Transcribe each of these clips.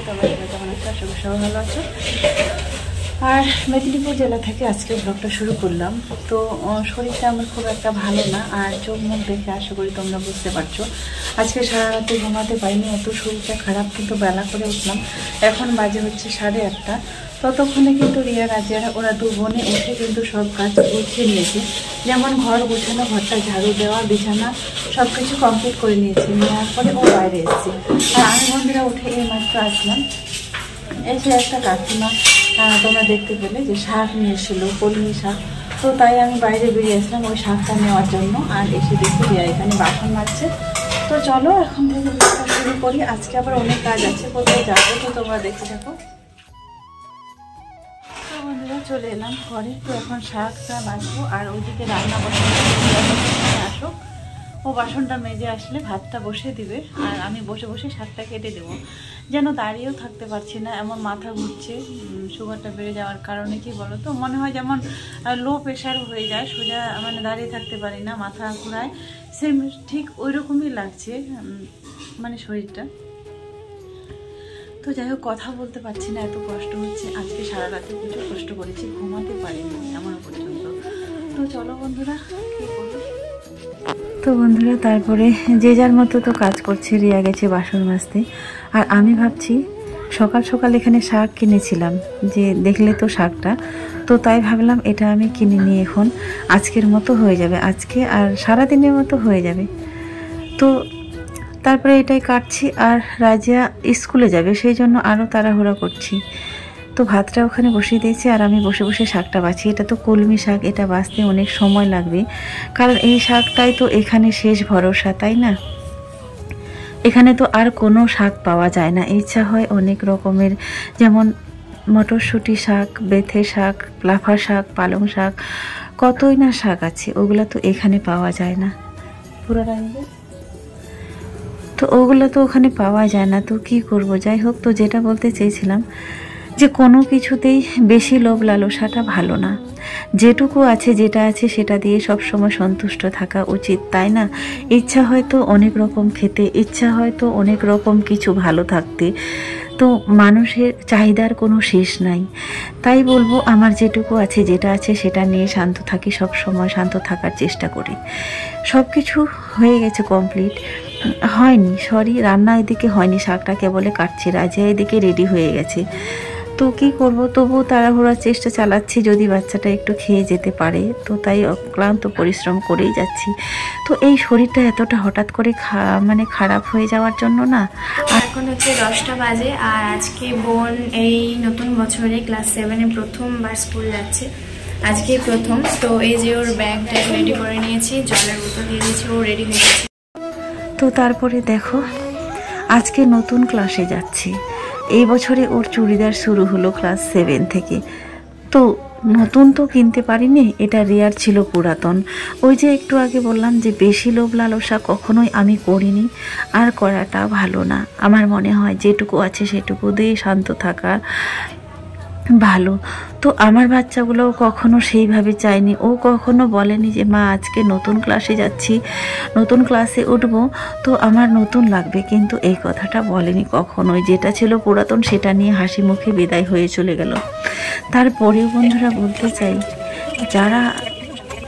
তোমরা সবাই কেমন আছো? আশা করি সবাই ভালো আছো। আর মেদিনীপুর জেলা থেকে আজকে ব্লগটা শুরু করলাম। তো শরীরটা আমার খুব একটা ভালো না, আর চোখ মুখ দেখে আশা করি তোমরা বুঝতে পারছো। আজকে সারা রাতে ঘুমাতে পারিনি, এত শরীরটা খারাপ। কিন্তু বেলা করে উঠলাম, এখন বাজে হচ্ছে 8:30। ততক্ষণে কিন্তু রিয়া রাজিয়ারা ওরা দু বোনে উঠে কিন্তু সব কাজ গুছিয়ে নিয়েছে। যেমন ঘর গোছানো, ঘরটা ঝাড়ু দেওয়া, বিছানা সব কিছু কমপ্লিট করে নিয়েছি। নেওয়ার পরে ও বাইরে এসেছে, আর আমি বন্ধুরা উঠে এই মাত্র আসলাম। এসে একটা কাকিমা তোমরা দেখতে পেলে যে শাক নিয়ে এসেছিলো, কলমি শাক। তো তাই আমি বাইরে বেরিয়ে আসলাম ওই শাকটা নেওয়ার জন্য। আর এসে দেখি রিয়া এখানে বাসন মাজছে। তো চলো এখন থেকে ভিডিওটা শুরু করি। আজকে আবার অনেক কাজ আছে, কোথায় যাবো তো তোমরা দেখতে থাকো। তো বন্ধুরা চলে এলাম ঘরে। তো এখন শাকটা বাছবো, আর ওইদিকে রান্না বসানো আসো। ও বাসনটা মেজে আসলে ভাতটা বসে দিবে, আর আমি বসে বসে শাকটা কেটে দেবো। যেন দাঁড়িয়েও থাকতে পারছি না, এমন মাথা ঘুরছে। সুগারটা বেড়ে যাওয়ার কারণে কি বলো তো, মনে হয় যেমন লো প্রেশার হয়ে যায়, সোজা মানে দাঁড়িয়ে থাকতে পারি না, মাথা ঘুরায়। সেম ঠিক ওই রকমই লাগছে মানে শরীরটা। তো যাই হোক, কথা বলতে পারছি না, এত কষ্ট হচ্ছে। আজকে সারা রাতে প্রচুর কষ্ট করেছি, ঘুমাতে পারিনি এমন পর্যন্ত। তো চলো বন্ধুরা, কী করবো। তো বন্ধুরা তারপরে যে যার মতো তো কাজ করছে। রিয়া গেছে বাসন মাজতে, আর আমি ভাবছি সকাল সকাল এখানে শাক কিনেছিলাম, যে দেখলে তো শাকটা, তো তাই ভাবলাম এটা আমি কিনে নিয়ে এখন আজকের মতো হয়ে যাবে, আজকে আর সারাদিনের মতো হয়ে যাবে। তো তারপরে এটাই কাটছি, আর রাজিয়া স্কুলে যাবে সেই জন্য আরও তাড়াহুড়া করছি। তো ভাতটা ওখানে বসিয়ে দিয়েছি, আর আমি বসে বসে শাকটা বাছি। এটা তো কলমি শাক, এটা বাছতে অনেক সময় লাগবে, কারণ এই শাকটাই তো এখানে শেষ ভরসা, তাই না? এখানে তো আর কোনো শাক পাওয়া যায় না। ইচ্ছা হয় অনেক রকমের, যেমন মটরশুঁটি শাক, বেথে শাক, লাফা শাক, পালং শাক, কতই না শাক আছে, ওগুলো তো এখানে পাওয়া যায় না। পুরো রাখবে তো ওগুলো তো ওখানে পাওয়া যায় না। তো কি করব, যাই হোক। তো যেটা বলতে চেয়েছিলাম, যে কোনো কিছুতেই বেশি লোভ লালসাটা ভালো না। যেটুকু আছে, যেটা আছে সেটা দিয়ে সব সময় সন্তুষ্ট থাকা উচিত, তাই না? ইচ্ছা হয়তো অনেক রকম খেতে, ইচ্ছা হয়তো অনেক রকম কিছু ভালো থাকতে, তো মানুষের চাহিদার কোনো শেষ নাই। তাই বলবো, আমার যেটুকু আছে, যেটা আছে সেটা নিয়ে শান্ত থাকি, সব সময় শান্ত থাকার চেষ্টা করি। সব কিছু হয়ে গেছে কমপ্লিট, হয়নি সরি, রান্না এদিকে হয়নি, শাকটা কেবলে কাটছি, রাজিয়া এদিকে রেডি হয়ে গেছে। তো কি করব, তবুও তাড়াহুড়ার চেষ্টা চালাচ্ছি যদি বাচ্চাটা একটু খেয়ে যেতে পারে। তো তাই অক্লান্ত পরিশ্রম করেই যাচ্ছি। তো এই শরীরটা এতটা হঠাৎ করে মানে খারাপ হয়ে যাওয়ার জন্য না। এখন হচ্ছে 10টা বাজে, আর আজকে বোন এই নতুন বছরে ক্লাস 7-এ প্রথমবার স্কুল যাচ্ছে, আজকে প্রথম। তো এই যে ওর ব্যাগটা রেডি করে নিয়েছি, জলের বোতল দিয়ে দিয়েছি, ও রেডি হয়ে গেছে। তো তারপরে দেখো, আজকে নতুন ক্লাসে যাচ্ছি। এই বছরে ওর চুড়িদার শুরু হলো ক্লাস 7 থেকে। তো নতুন তো কিনতে পারিনি, এটা রিয়ার ছিল পুরাতন। ওই যে একটু আগে বললাম যে বেশি লোভ লালসা কখনোই আমি করিনি, আর করাটা ভালো না। আমার মনে হয় যেটুকু আছে সেটুকু দিয়ে শান্ত থাকা ভালো। তো আমার বাচ্চাগুলোও কখনো সেইভাবে চায়নি, ও কখনো বলেনি যে মা আজকে নতুন ক্লাসে যাচ্ছি, নতুন ক্লাসে উঠবো, তো আমার নতুন লাগবে, কিন্তু এই কথাটা বলেনি কখনোই। যেটা ছিল পুরাতন সেটা নিয়ে হাসি মুখে বিদায় হয়ে চলে গেল। তারপরেও বন্ধুরা বলতে চাই, যারা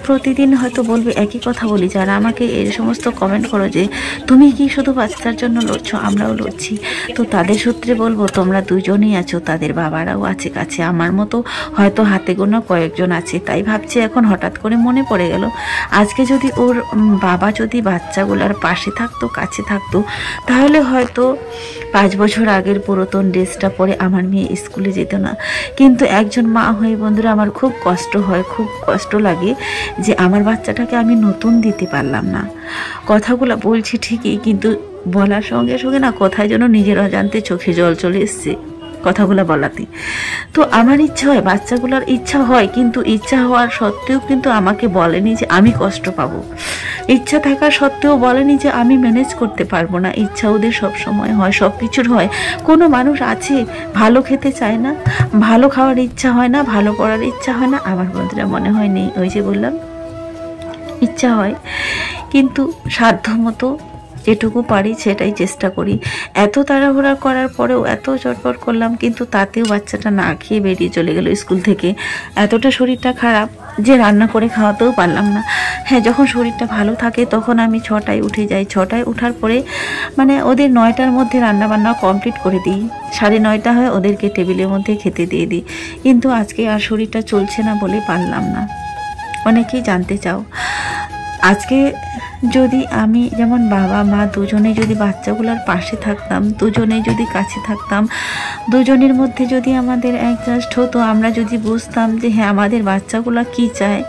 প্রতিদিন হয়তো বলবে একই কথা বলি, যারা আমাকে এই সমস্ত কমেন্ট করো যে তুমি কি শুধু বাচ্চার জন্য লড়ছো, আমরাও লড়ছি, তো তাদের সূত্রে বলবো তোমরা দুজনেই আছো, তাদের বাবারাও আছে কাছে, আমার মতো হয়তো হাতে গোনা কয়েকজন আছে। তাই ভাবছি এখন হঠাৎ করে মনে পড়ে গেল, আজকে যদি ওর বাবা যদি বাচ্চাগুলোর পাশে থাকতো, কাছে থাকতো, তাহলে হয়তো 5 বছর আগের পুরাতন ড্রেসটা পরে আমার মেয়ে স্কুলে যেত না। কিন্তু একজন মা হয়ে বন্ধুরা আমার খুব কষ্ট হয়, খুব কষ্ট লাগে যে আমার বাচ্চাটাকে আমি নতুন দিতে পারলাম না। কথাগুলো বলছি ঠিকই, কিন্তু বলার সঙ্গে সঙ্গে না কোথায় যেন নিজের অজান্তে চোখে জল চলে এসছে কথাগুলো বলাতে। তো আমার ইচ্ছা হয়, বাচ্চাগুলোর ইচ্ছা হয়, কিন্তু ইচ্ছা হওয়ার সত্ত্বেও কিন্তু আমাকে বলেনি যে আমি কষ্ট পাবো। ইচ্ছা থাকা সত্ত্বেও বলেনি যে আমি ম্যানেজ করতে পারবো না। ইচ্ছা ওদের সব সময় হয়, সব কিছুর হয়। কোনো মানুষ আছে ভালো খেতে চায় না, ভালো খাওয়ার ইচ্ছা হয় না, ভালো পড়ার ইচ্ছা হয় না? আমার বন্ধুরা মনে হয় নেই। ওই যে বললাম ইচ্ছা হয়, কিন্তু সাধ্য মতো যেটুকু পারি সেটাই চেষ্টা করি। এত তাড়াহুড়া করার পরেও এত চটপট করলাম, কিন্তু তাতেও বাচ্চাটা না খেয়ে বেরিয়ে চলে গেল স্কুল থেকে। এতটা শরীরটা খারাপ যে রান্না করে খাওয়াতেও পারলাম না। হ্যাঁ, যখন শরীরটা ভালো থাকে তখন আমি 6টায় উঠে যাই। 6টায় ওঠার পরে মানে ওদের 9টার মধ্যে রান্নাবান্না কমপ্লিট করে দিই। 9:30 হয় ওদেরকে টেবিলের মধ্যে খেতে দিয়ে দিই। কিন্তু আজকে আর শরীরটা চলছে না বলে পারলাম না। অনেকেই জানতে চাও, আজকে যদি আমি যেমন বাবা মা দুজনে যদি বাচ্চাগুলোর পাশে থাকতাম, দুজনে যদি কাছে থাকতাম, দুজনের মধ্যে যদি আমাদের অ্যাডজাস্ট হতো, আমরা যদি বুঝতাম যে হ্যাঁ আমাদের বাচ্চাগুলো কি চায়।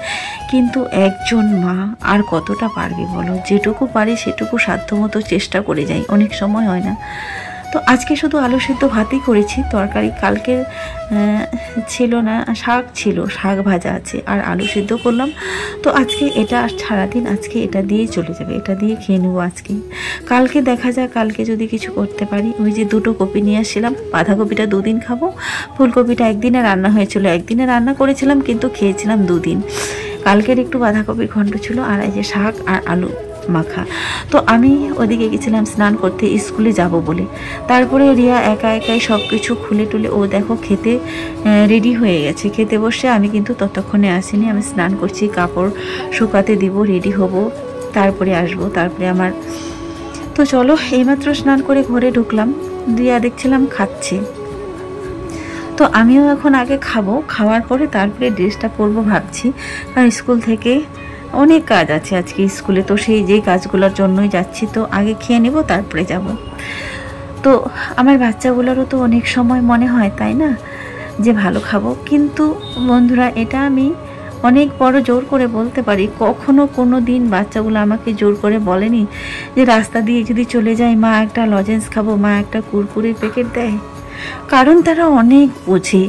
কিন্তু একজন মা আর কতটা পারবে বলো? যেটুকু পারি সেটুকু সাধ্যমতো চেষ্টা করে যাই, অনেক সময় হয় না। তো আজকে শুধু আলু সিদ্ধ ভাতই করেছি, তরকারি কালকে ছিল না, শাক ছিল, শাক ভাজা আছে আর আলু সিদ্ধ করলাম। তো আজকে এটা সারাদিন আজকে এটা দিয়ে চলে যাবে, এটা দিয়ে খেয়ে নেবো আজকে। কালকে দেখা যাক, কালকে যদি কিছু করতে পারি। ওই যে 2টো কপি নিয়ে আসছিলাম, বাঁধাকপিটা 2 দিন খাবো, ফুলকপিটা 1 দিনে রান্না হয়েছিল, 1 দিনে রান্না করেছিলাম কিন্তু খেয়েছিলাম 2 দিন। কালকের একটু বাঁধাকপির ঘন্ট ছিল আর এই যে শাক আর আলু মাখা। তো আমি ওদিকে গেছিলাম স্নান করতে, স্কুলে যাব বলে। তারপরে রিয়া একা একাই সব কিছু খুলে টুলে ও দেখো খেতে রেডি হয়ে গেছে, খেতে বসে। আমি কিন্তু ততক্ষণে আসিনি, আমি স্নান করছি, কাপড় শুকাতে দিব, রেডি হব, তারপরে আসবো, তারপরে আমার। তো চলো, এইমাত্র স্নান করে ঘরে ঢুকলাম, রিয়া দেখছিলাম খাচ্ছে। তো আমিও এখন আগে খাবো, খাওয়ার পরে তারপরে ড্রেসটা পরবো ভাবছি। কারণ স্কুল থেকে অনেক কাজ আছে আজকে স্কুলে, তো সেই যেই কাজগুলোর জন্যই যাচ্ছি। তো আগে খেয়ে নেব, তারপরে যাব। তো আমার বাচ্চাগুলোরও তো অনেক সময় মনে হয়, তাই না, যে ভালো খাবো। কিন্তু বন্ধুরা, এটা আমি অনেক বড় জোর করে বলতে পারি, কখনো কোনো দিন বাচ্চাগুলো আমাকে জোর করে বলেনি যে রাস্তা দিয়ে যদি চলে যায় মা একটা লজেন্স খাবো, মা একটা কুরকুরের প্যাকেট দেয়। কারণ তারা অনেক বোঝে,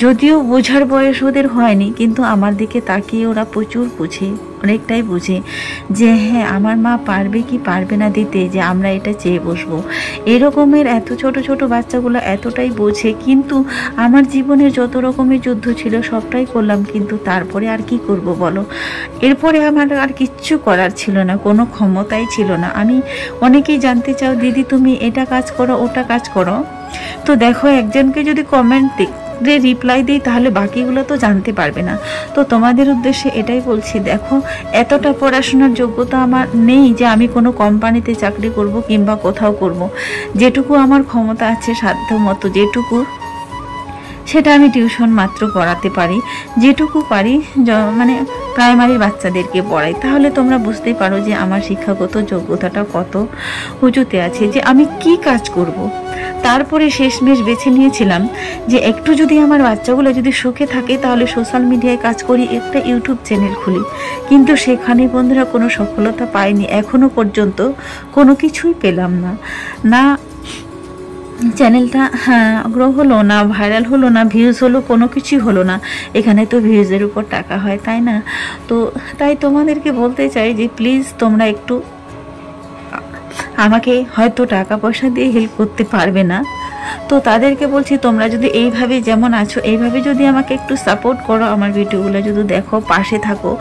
যদিও বোঝার বয়স ওদের হয়নি, কিন্তু আমার দিকে তাকিয়ে ওরা প্রচুর বোঝে, অনেকটাই বোঝে যে হ্যাঁ আমার মা পারবে কি পারবে না দিতে, যে আমরা এটা চেয়ে বসবো। এরকমের এত ছোট ছোট বাচ্চাগুলো এতটাই বোঝে। কিন্তু আমার জীবনের যত রকমের যুদ্ধ ছিল সবটাই করলাম, কিন্তু তারপরে আর কি করব বলো? এরপরে আমার আর কিচ্ছু করার ছিল না, কোনো ক্ষমতাই ছিল না। আমি অনেকেই জানতে চাও দিদি তুমি এটা কাজ করো ওটা কাজ করো, তো দেখো একজনকে যদি কমেন্ট রিপ্লাই দিই তাহলে বাকিগুলো তো জানতে পারবে না। তো তোমাদের উদ্দেশ্যে এটাই বলছি, দেখো এতটা পড়াশোনার যোগ্যতা আমার নেই যে আমি কোনো কোম্পানিতে চাকরি করব কিংবা কোথাও করব। যেটুকু আমার ক্ষমতা আছে সাধ্য মতো যেটুকু, সেটা আমি টিউশন মাত্র পড়াতে পারি, যেটুকু পারি মানে প্রাইমারি বাচ্চাদেরকে পড়াই। তাহলে তোমরা বুঝতেই পারো যে আমার শিক্ষাগত যোগ্যতাটা কত উঁচুতে আছে, যে আমি কি কাজ করব। তারপরে শেষমেশ বেছে নিয়েছিলাম যে একটু যদি আমার বাচ্চাগুলো যদি সুখে থাকে তাহলে সোশ্যাল মিডিয়ায় কাজ করি, একটা ইউটিউব চ্যানেল খুলি। কিন্তু সেখানে বন্ধুরা কোনো সফলতা পাইনি, এখনো পর্যন্ত কোনো কিছুই পেলাম না। না চ্যানেলটা গ্রো হলো, না ভাইরাল হলো, না ভিউজ হলো, কোনো কিছুই হলো না। এখানে তো ভিউজের উপর টাকা হয়, তাই না? তো তাই তোমাদেরকে বলতে চাই যে প্লিজ তোমরা একটু আমাকে, হয়তো টাকা পয়সা দিয়ে হেল্প করতে পারবে না, তো তাদেরকে বলছি তোমরা যদি এইভাবে যেমন আছো এইভাবে যদি আমাকে একটু সাপোর্ট করো, আমার ভিডিওগুলো যদি দেখো, পাশে থাকো,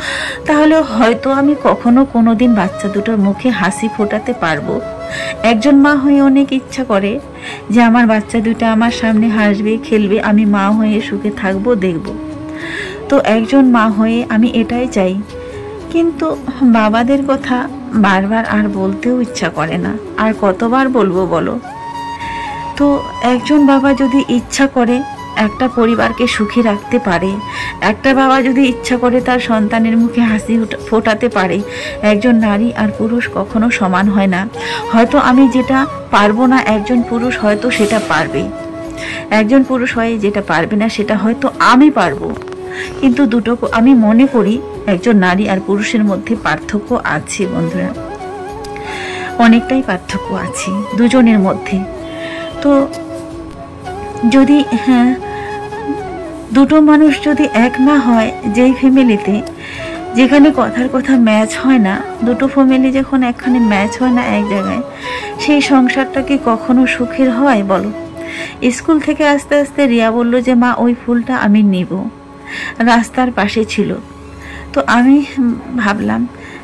তাহলে হয়তো আমি কখনো কোনো দিন বাচ্চা দুটোর মুখে হাসি ফোটাতে পারবো। একজন মা হয়ে অনেক ইচ্ছা করে যে আমার বাচ্চা দুটো আমার সামনে হাসবে, খেলবে, আমি মা হয়ে সুখে থাকবো, দেখব। তো একজন মা হয়ে আমি এটাই চাই। কিন্তু বাবাদের কথা বারবার আর বলতেও ইচ্ছা করে না, আর কতবার বলবো বলো? তো একজন বাবা যদি ইচ্ছা করে একটা পরিবারকে সুখী রাখতে পারে, একটা বাবা যদি ইচ্ছা করে তার সন্তানের মুখে হাসি ফোটাতে পারে, একজন নারী আর পুরুষ কখনো সমান হয় না। হয়তো আমি যেটা পারবো না একজন পুরুষ হয়তো সেটা পারবে, একজন পুরুষ হয়ে যেটা পারবে না সেটা হয়তো আমি পারবো। কিন্তু দুটো আমি মনে করি একজন নারী আর পুরুষের মধ্যে পার্থক্য আছে বন্ধুরা, অনেকটাই পার্থক্য আছে দুজনের মধ্যে। তো যদি দুটো মানুষ যদি এক না হয়, যেই ফ্যামিলিতে যেখানে কথার কথা ম্যাচ হয় না, দুটো ফ্যামিলি যখন একখানে ম্যাচ হয় না এক জায়গায়, সেই সংসারটা কি কখনো সুখের হয় বলো? স্কুল থেকে আস্তে আস্তে রিয়া বলল যে মা ওই ফুলটা আমি নিব, রাস্তার পাশে ছিল। তো আমি ভাবলাম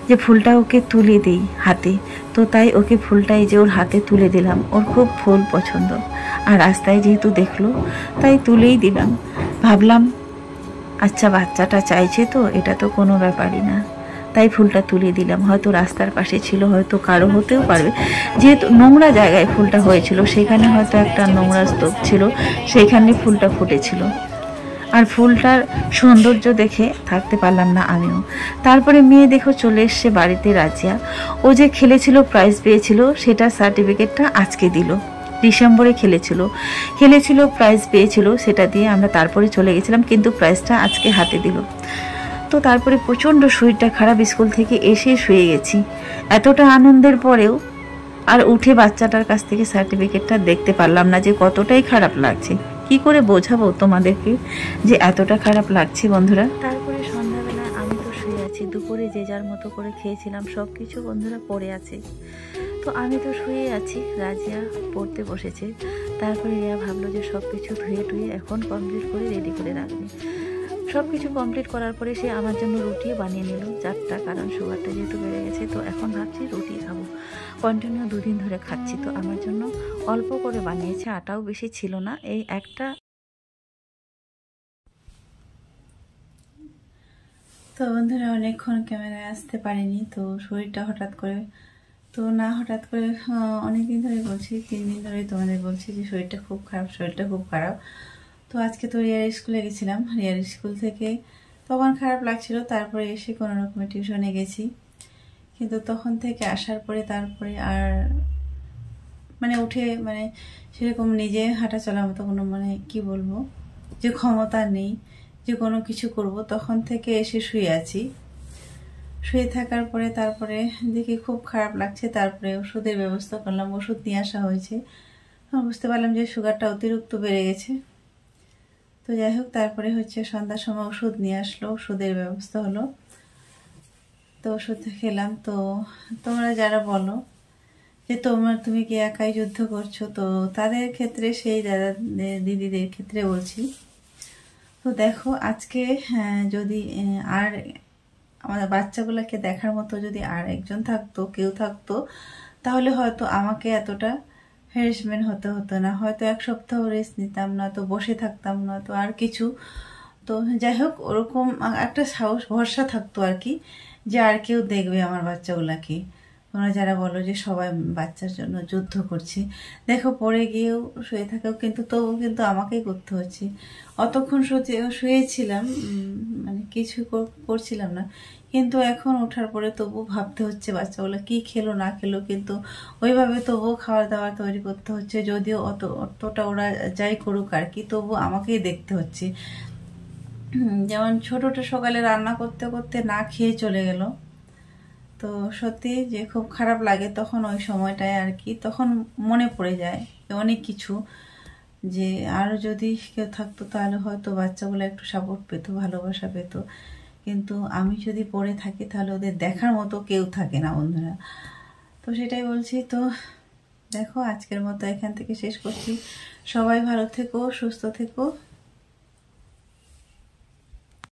যে ফুলটা ওকে তুলে দিই হাতে। তো তাই ওকে ফুলটা এই যে ওর হাতে তুলে দিলাম। ওর খুব ফুল পছন্দ, আর রাস্তায় যেহেতু দেখলো তাই তুলেই দিলাম। ভাবলাম আচ্ছা বাচ্চাটা চাইছে তো, এটা তো কোনো ব্যাপারই না, তাই ফুলটা তুলে দিলাম। হয়তো রাস্তার পাশে ছিল, হয়তো কারো হতেও পারবে, যেহেতু নোংরা জায়গায় ফুলটা হয়েছিল, সেখানে হয়তো একটা নোংরা স্তূপ ছিল, সেইখানে ফুলটা ফুটেছিল। আর ফুলটার সৌন্দর্য দেখে থাকতে পারলাম না আমিও। তারপরে মেয়ে দেখো চলে এসছে বাড়িতে। রাজিয়া ও যে খেলেছিল, প্রাইজ পেয়েছিল, সেটা সার্টিফিকেটটা আজকে দিল। ডিসেম্বরে খেলেছিল প্রাইজ পেয়েছিল, সেটা দিয়ে আমরা তারপরে চলে গেছিলাম, কিন্তু প্রাইজটা আজকে হাতে দিল। তো তারপরে প্রচণ্ড শরীরটা খারাপ, স্কুল থেকে এসে শুয়ে গেছি। এতটা আনন্দের পরেও আর উঠে বাচ্চাটার কাছ থেকে সার্টিফিকেটটা দেখতে পারলাম না, যে কতটাই খারাপ লাগছে। কি করে বোঝাবো তোমাদেরকে যে এতটা খারাপ লাগছে বন্ধুরা। তারপরে সন্ধ্যাবেলা আমি তো শুয়ে আছি, দুপুরে যে যার মতো করে খেয়েছিলাম, সব কিছু বন্ধুরা পড়ে আছে। তো আমি তো শুয়ে আছি, রাজিয়া পড়তে বসেছে। তারপরে রিয়া ভাবলো যে সব কিছু ধুয়ে টুয়ে এখন কমপ্লিট করে রেডি করে রাখবে। সব কিছু কমপ্লিট করার পরে সে আমার জন্য রুটি বানিয়ে নিল 4টা, কারণ সুগারটা যেহেতু বেড়ে গেছে। তো এখন ভাবছি রুটি খাবো, কন্টিনিউ 2 দিন ধরে খাচ্ছি। তো আমার জন্য অল্প করে বানিয়েছে, আটাও বেশি ছিল না, এই একটা। তো বন্ধুরা অনেকক্ষণ ক্যামেরায় আসতে পারিনি, তো শরীরটা হঠাৎ করে অনেকদিন ধরে বলছি, 3 দিন ধরে তোমাদের বলছি যে শরীরটা খুব খারাপ। তো আজকে তো রিয়ার স্কুলে গেছিলাম, রিয়ার স্কুল থেকে তখন খারাপ লাগছিল, তারপরে এসে কোনো রকমে টিউশনে গেছি। কিন্তু তখন থেকে আসার পরে তারপরে আর উঠে সেরকম নিজে হাঁটা চলার মতো কোনো কি বলবো, যে ক্ষমতা নেই যে কোনো কিছু করব। তখন থেকে এসে শুয়ে আছি। শুয়ে থাকার পরে তারপরে দেখি খুব খারাপ লাগছে, তারপরে ওষুধের ব্যবস্থা করলাম, ওষুধ নিয়ে আসা হয়েছে। বুঝতে পারলাম যে সুগারটা অতিরিক্ত বেড়ে গেছে। তো যাই হোক, তারপরে সন্ধ্যার সময় ওষুধ নিয়ে আসলো, ওষুধের ব্যবস্থা হলো। তো ওষুধ খেলাম। তো তোমরা যারা বলো যে তুমি কি একাই যুদ্ধ করছো, তো তাদের ক্ষেত্রে, সেই দাদা দিদিদের ক্ষেত্রে বলছি, তো দেখো আজকে যদি আর আমাদের বাচ্চাগুলোকে দেখার মতো যদি আর একজন থাকতো, কেউ থাকতো, তাহলে হয়তো আমাকে এতটা হ্যারাসমেন্ট হতো না, হয়তো 1 সপ্তাহ রেস্ট নিতাম না, তো বসে থাকতাম না, তো আর কিছু। তো যাই হোক, ওরকম একটা সাহস ভরসা থাকতো আর কি, যে আর কেউ দেখবে আমার বাচ্চাগুলাকে। তোমরা যারা বলো যে সবাই বাচ্চার জন্য যুদ্ধ করছে, দেখো পড়ে গিয়েও শুয়ে থাকেও, কিন্তু তবু কিন্তু আমাকেই করতে হচ্ছে। অতক্ষণ শুয়েছিলাম, কিছু করছিলাম না, কিন্তু এখন ওঠার পরে তবু ভাবতে হচ্ছে বাচ্চাগুলো কি খেলো না খেলো, কিন্তু ওইভাবে তবুও খাবার দাবার তৈরি করতে হচ্ছে। যদিও অতটা ওরা যাই করুক আর কি, তবু আমাকেই দেখতে হচ্ছে। যেমন ছোটটা সকালে রান্না করতে করতে না খেয়ে চলে গেল। তো সত্যি যে খুব খারাপ লাগে তখন ওই সময়টায় আর কি, তখন মনে পড়ে যায় অনেক কিছু, যে আরও যদি কেউ থাকতো তাহলে হয়তো বাচ্চাগুলো একটু সাপোর্ট পেতো, ভালোবাসা পেতো। কিন্তু আমি যদি পড়ে থাকি তাহলে ওদের দেখার মতো কেউ থাকে না বন্ধুরা। তো সেটাই বলছি। তো দেখো আজকের মতো এখান থেকে শেষ করছি। সবাই ভালো থেকো, সুস্থ থেকো।